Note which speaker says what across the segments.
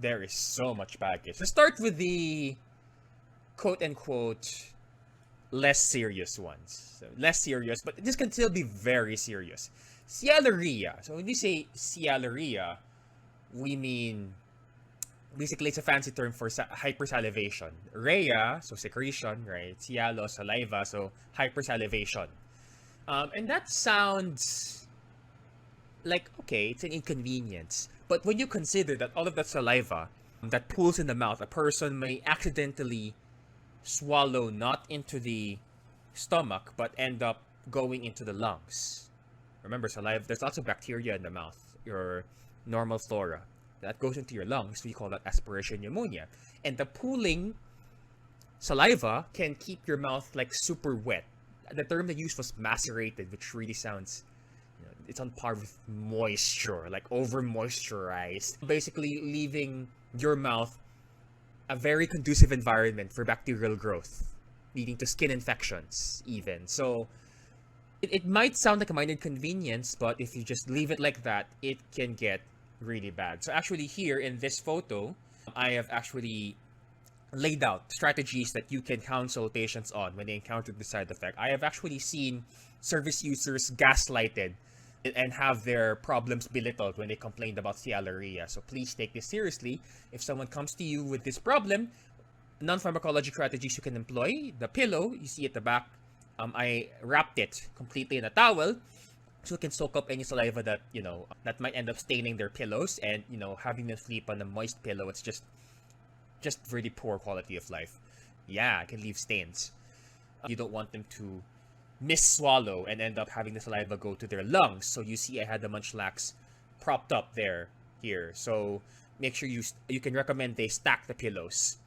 Speaker 1: there is so much baggage. Let's start with the quote-unquote less serious ones. So, less serious, but this can still be very serious. Sialorrhea. So when we say sialorrhea, we mean, basically it's a fancy term for hypersalivation. Rhea, so secretion, right? Sialo, saliva, so hypersalivation. And that sounds like, okay, it's an inconvenience. But when you consider that all of that saliva that pools in the mouth, a person may accidentally swallow not into the stomach, but end up going into the lungs. Remember, saliva, there's lots of bacteria in the mouth, your normal flora. That goes into your lungs. We call that aspiration pneumonia. And the pooling saliva can keep your mouth like super wet. The term they used was macerated, which really sounds, it's on par with moisture, like over moisturized. Basically leaving your mouth a very conducive environment for bacterial growth, leading to skin infections even. So it might sound like a minor inconvenience, but if you just leave it like that, it can get really bad. So actually here in this photo, I have actually laid out strategies that you can counsel patients on when they encounter the side effect. I have actually seen service users gaslighted and have their problems belittled when they complained about Sialorrhea. So please take this seriously. If someone comes to you with this problem, non-pharmacologic strategies you can employ. The pillow, you see at the back, I wrapped it completely in a towel so it can soak up any saliva that, that might end up staining their pillows, and, having them sleep on a moist pillow, it's just really poor quality of life. Yeah, it can leave stains. You don't want them to miss-swallow and end up having the saliva go to their lungs. So you see I had the munchlax propped up here. So make sure you can recommend they stack the pillows.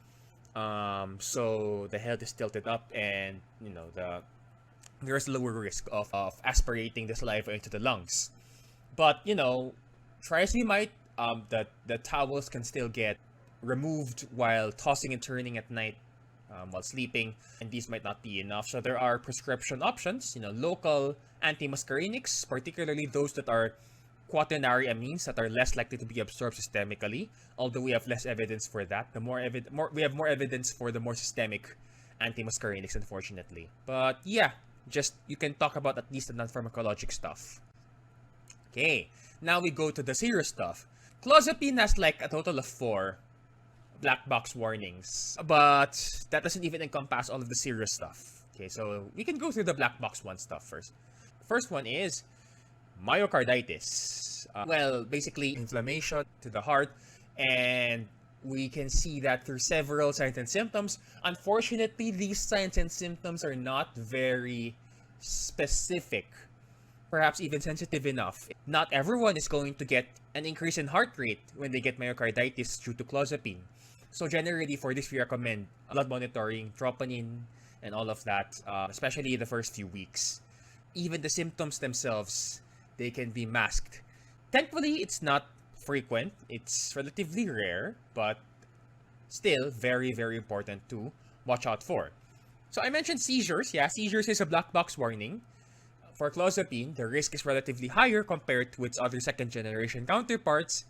Speaker 1: So the head is tilted up, and there's lower risk of aspirating the saliva into the lungs. But try as we might, the towels can still get removed while tossing and turning at night, while sleeping, and these might not be enough. So there are prescription options, local antimuscarinics, particularly those that are quaternary amines that are less likely to be absorbed systemically, although we have less evidence for that. We have more evidence for the more systemic antimuscarinics, unfortunately. But yeah, you can talk about at least the non-pharmacologic stuff. Okay, now we go to the serious stuff. Clozapine has like a total of 4 black box warnings, but that doesn't even encompass all of the serious stuff. Okay, so we can go through the black box one stuff first. First one is myocarditis. Basically inflammation to the heart, and we can see that through several signs and symptoms. Unfortunately, these signs and symptoms are not very specific, perhaps even sensitive enough. Not everyone is going to get an increase in heart rate when they get myocarditis due to clozapine. So generally for this, we recommend blood monitoring, troponin, and all of that, especially the first few weeks. Even the symptoms themselves, they can be masked. Thankfully, it's not frequent. It's relatively rare, but still very, very important to watch out for. So I mentioned seizures. Yeah, seizures is a black box warning. For clozapine, the risk is relatively higher compared to its other second-generation counterparts.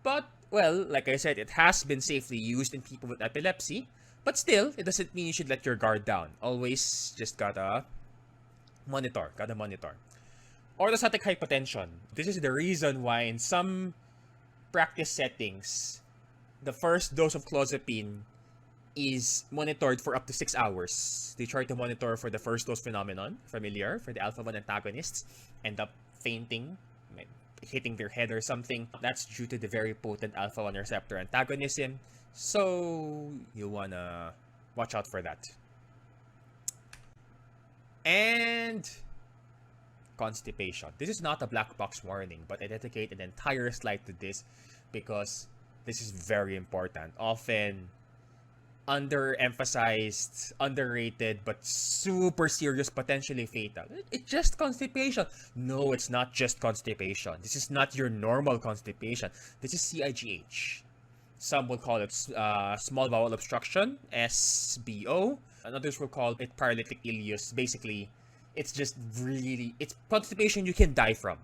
Speaker 1: But, like I said, it has been safely used in people with epilepsy. But still, it doesn't mean you should let your guard down. Always just gotta monitor. Orthostatic hypotension. This is the reason why in some practice settings, the first dose of clozapine is monitored for up to 6 hours. They try to monitor for the first dose phenomenon, familiar, for the alpha-1 antagonists, end up fainting, hitting their head or something. That's due to the very potent alpha-1 receptor antagonism. So you wanna watch out for that. And constipation. This is not a black box warning, but I dedicate an entire slide to this because this is very important. Often underemphasized, underrated, but super serious, potentially fatal. It's just constipation. No, it's not just constipation. This is not your normal constipation. This is CIGH. Some will call it small bowel obstruction, SBO. And others will call it paralytic ileus. Basically, it's just really, it's constipation you can die from.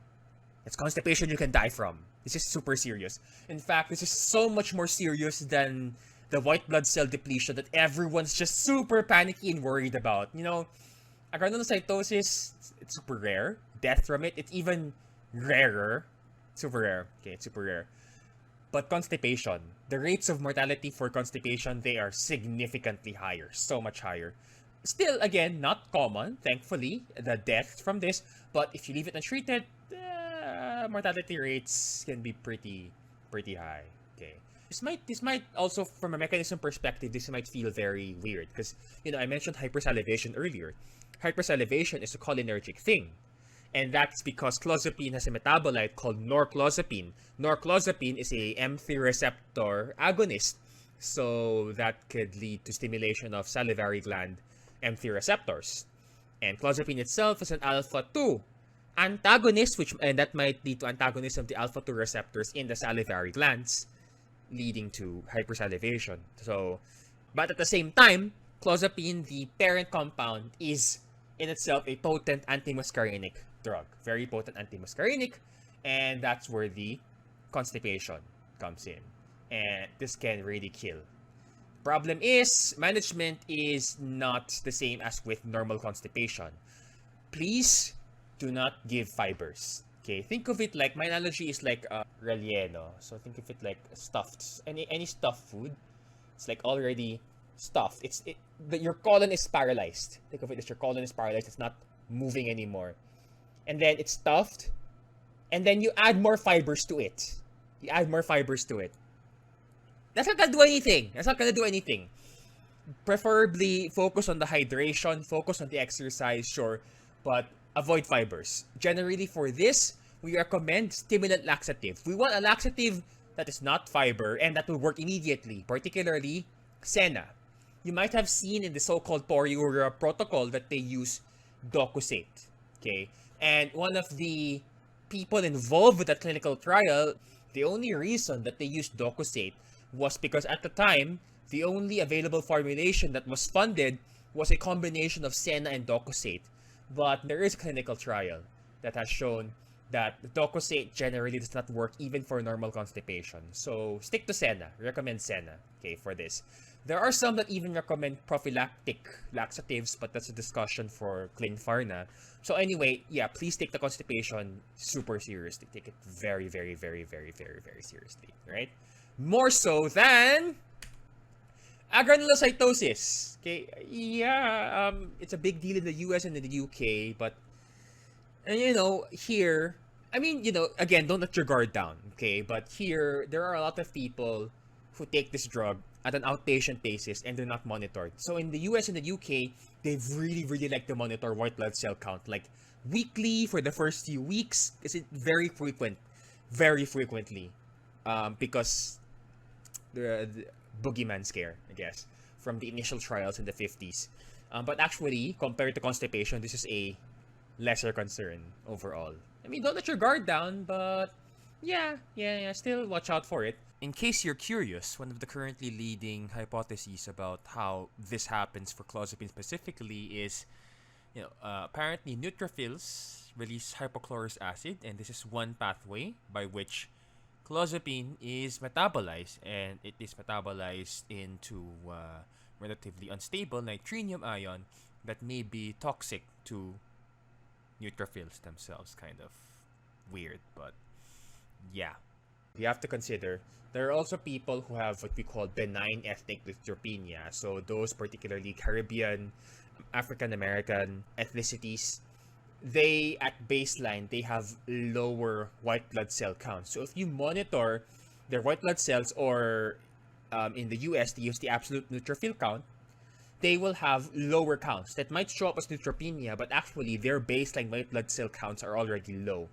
Speaker 1: It's constipation you can die from. This is super serious. In fact, this is so much more serious than the white blood cell depletion that everyone's just super panicky and worried about. You know, agranulocytosis, it's super rare. Death from it, it's even rarer. Super rare. Okay, it's super rare. But constipation, the rates of mortality for constipation, they are significantly higher. So much higher. Still, again, not common, thankfully, the death from this. But if you leave it untreated, mortality rates can be pretty high. Okay. This might also, from a mechanism perspective, this might feel very weird because, you know, I mentioned hypersalivation earlier. Hypersalivation is a cholinergic thing. And that's because clozapine has a metabolite called norclozapine. Norclozapine is a M3 receptor agonist. So that could lead to stimulation of salivary gland M3 receptors. And clozapine itself is an alpha-2 antagonist, and that might lead to antagonism of the alpha-2 receptors in the salivary glands, leading to hypersalivation. So, but at the same time, clozapine, the parent compound, is in itself a potent antimuscarinic drug. Very potent antimuscarinic, and that's where the constipation comes in. And this can really kill. Problem is, management is not the same as with normal constipation. Please do not give fibers. Okay, think of it like, my analogy is like relleno. So think of it like stuffed. Any stuffed food, it's like already stuffed. Your colon is paralyzed. Think of it as your colon is paralyzed. It's not moving anymore. And then it's stuffed. And then you add more fibers to it. That's not gonna do anything. Preferably focus on the hydration, focus on the exercise, sure, but avoid fibers. Generally for this, we recommend stimulant laxative. We want a laxative that is not fiber and that will work immediately, particularly senna. You might have seen in the so-called polyuria protocol that they use docosate. Okay? And one of the people involved with that clinical trial, the only reason that they used docosate was because at the time, the only available formulation that was funded was a combination of senna and docosate. But there is a clinical trial that has shown that docosate generally does not work even for normal constipation. So stick to senna. Recommend senna, okay, for this. There are some that even recommend prophylactic laxatives, but that's a discussion for Clinpharma. So anyway, yeah, please take the constipation super seriously. Take it very, very, very, very, very, very seriously, right? More so than agranulocytosis. Okay, yeah, it's a big deal in the US and in the UK, but, and you know, here, I mean, you know, again, don't let your guard down, okay? But here, there are a lot of people who take this drug at an outpatient basis and they're not monitored. So in the US and the UK, they've really like to monitor white blood cell count, like weekly for the first few weeks. Is it very frequently, because the boogeyman scare, I guess, from the initial trials in the 50s. But actually, compared to constipation, this is a lesser concern overall. I mean, don't let your guard down, but yeah, still watch out for it. In case you're curious, one of the currently leading hypotheses about how this happens for clozapine specifically is, you know, apparently neutrophils release hypochlorous acid, and this is one pathway by which clozapine is metabolized, and it is metabolized into relatively unstable nitrinium ion that may be toxic to neutrophils themselves. Kind of weird, but yeah. You have to consider there are also people who have what we call benign ethnic neutropenia. So those particularly Caribbean, African American ethnicities, they at baseline they have lower white blood cell counts. So if you monitor their white blood cells, or in the US they use the absolute neutrophil count, they will have lower counts that might show up as neutropenia, but actually their baseline white blood cell counts are already low,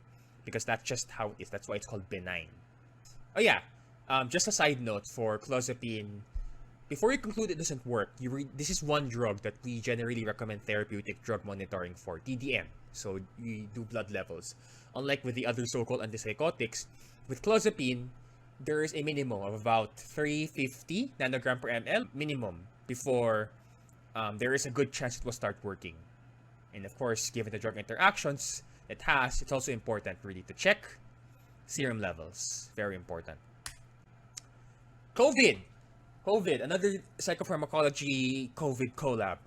Speaker 1: because that's just how it is. That's why it's called benign. Oh yeah, just a side note for clozapine. Before you conclude it doesn't work, this is one drug that we generally recommend therapeutic drug monitoring for, TDM. So you do blood levels. Unlike with the other so-called antipsychotics, with clozapine, there is a minimum of about 350 nanogram per ml minimum before there is a good chance it will start working. And of course, given the drug interactions it has, it's also important really to check serum levels. Very important. COVID, another psychopharmacology COVID collab.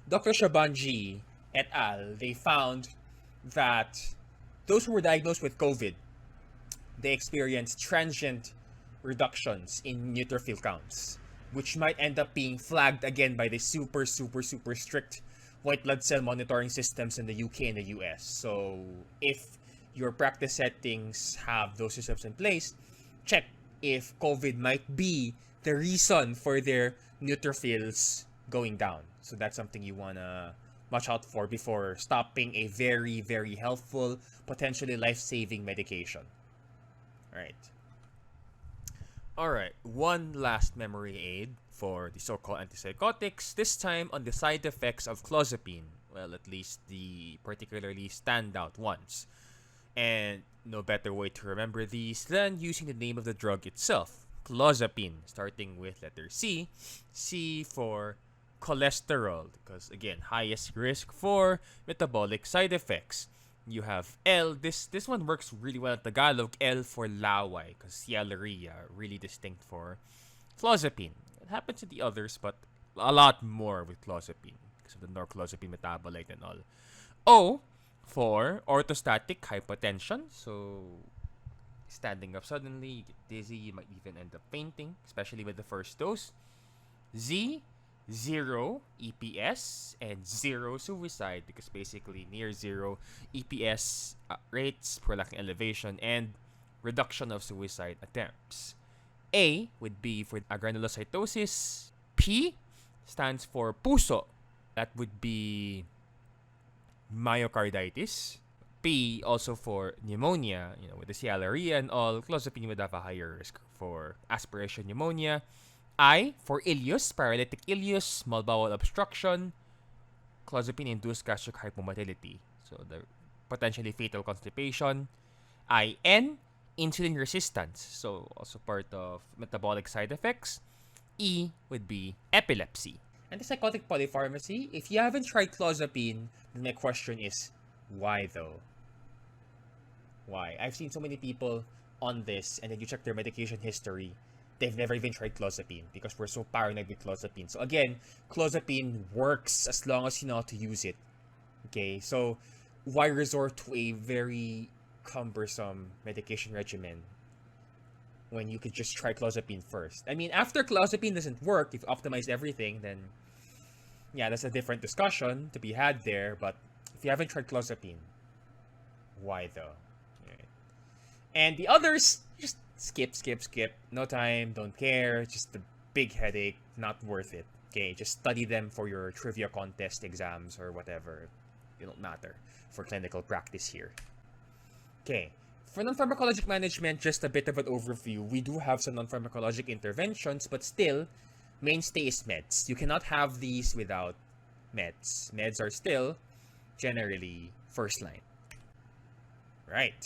Speaker 1: Dr. Shabanji et al., they found that those who were diagnosed with COVID, they experienced transient reductions in neutrophil counts, which might end up being flagged again by the super strict white blood cell monitoring systems in the UK and the US. So if your practice settings have those systems in place, check if COVID might be the reason for their neutrophils going down. So that's something you want to watch out for before stopping a very helpful, potentially life-saving medication. Alright, one last memory aid for the so-called antipsychotics, this time on the side effects of Clozapine. Well, at least the particularly standout ones. And no better way to remember these than using the name of the drug itself, Clozapine, starting with letter C. C for cholesterol, because again, highest risk for metabolic side effects. You have L, this one works really well in Tagalog, L for laway, because Sialorrhea, really distinct for Clozapine. It happens in the others, but a lot more with Clozapine, because of the norclozapine metabolite and all. O for orthostatic hypotension, so standing up suddenly, you get dizzy, you might even end up fainting, especially with the first dose. Z, 0 EPS and 0 suicide, because basically near 0 EPS rates, prolactin elevation, and reduction of suicide attempts. A would be for agranulocytosis. P stands for puso. That would be myocarditis. P also for pneumonia, with the Sialorrhea and all. Clozapine would have a higher risk for aspiration pneumonia. I for ileus, paralytic ileus, small bowel obstruction. Clozapine-induced gastric hypomotility, so the potentially fatal constipation. N, insulin resistance, so also part of metabolic side effects. E would be epilepsy. Antipsychotic polypharmacy, if you haven't tried Clozapine, then my question is, why though? Why? I've seen so many people on this, and then you check their medication history, they've never even tried Clozapine because we're so paranoid with Clozapine. So again, Clozapine works as long as you know how to use it. Okay, so why resort to a very cumbersome medication regimen when you could just try Clozapine first? I mean, after Clozapine doesn't work, if you optimize everything, then yeah, that's a different discussion to be had there. But if you haven't tried Clozapine, why though? Right. And the others, just skip. No time, don't care. Just a big headache, not worth it. Okay, just study them for your trivia contest exams or whatever. It don't matter for clinical practice here. Okay, for non-pharmacologic management, just a bit of an overview. We do have some non-pharmacologic interventions, but still, mainstay is meds. You cannot have these without meds. Meds are still generally first line. Right.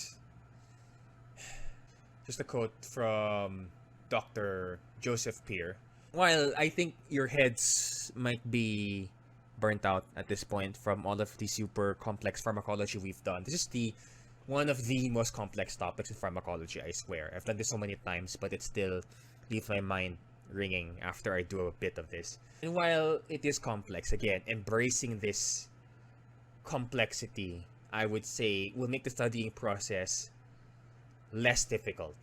Speaker 1: Just a quote from Dr. Joseph-P.I.N.E. While I think your heads might be burnt out at this point from all of the super complex pharmacology we've done, this is one of the most complex topics in pharmacology, I swear. I've done this so many times, but it still leaves my mind ringing after I do a bit of this. And while it is complex, again, embracing this complexity, I would say, will make the studying process less difficult,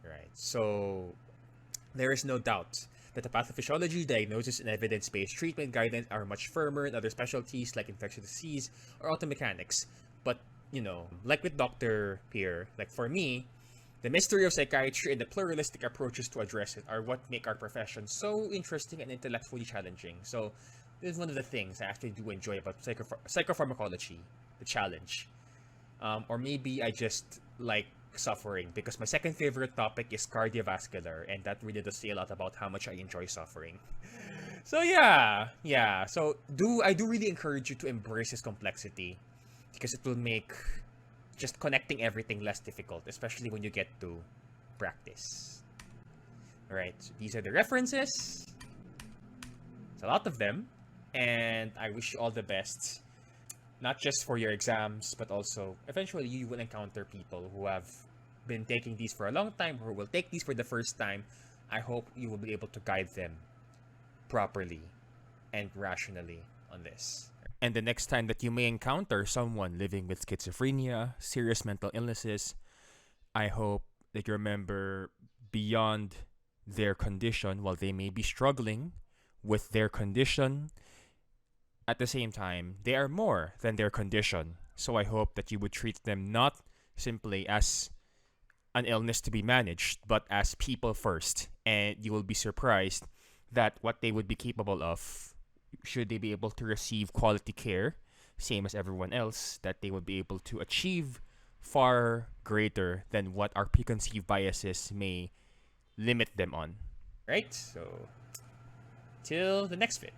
Speaker 1: right? So there is no doubt that the pathophysiology, diagnosis, and evidence-based treatment guidance are much firmer in other specialties like infectious disease or automechanics. But, like with Dr. P.I.N.E., like for me, the mystery of psychiatry and the pluralistic approaches to address it are what make our profession so interesting and intellectually challenging. So this is one of the things I actually do enjoy about psychopharmacology, the challenge. Or maybe I just like suffering, because my second favorite topic is cardiovascular, and that really does say a lot about how much I enjoy suffering. So yeah. So I do really encourage you to embrace this complexity, because it will make just connecting everything less difficult, especially when you get to practice. Alright, so these are the references. It's a lot of them, and I wish you all the best. Not just for your exams, but also eventually you will encounter people who have been taking these for a long time or will take these for the first time, I hope you will be able to guide them properly and rationally on this. And the next time that you may encounter someone living with schizophrenia, serious mental illnesses, I hope that you remember beyond their condition, while they may be struggling with their condition, at the same time, they are more than their condition. So I hope that you would treat them not simply as an illness to be managed, but as people first. And you will be surprised that what they would be capable of, should they be able to receive quality care, same as everyone else, that they would be able to achieve far greater than what our preconceived biases may limit them on. Right? So, till the next fit.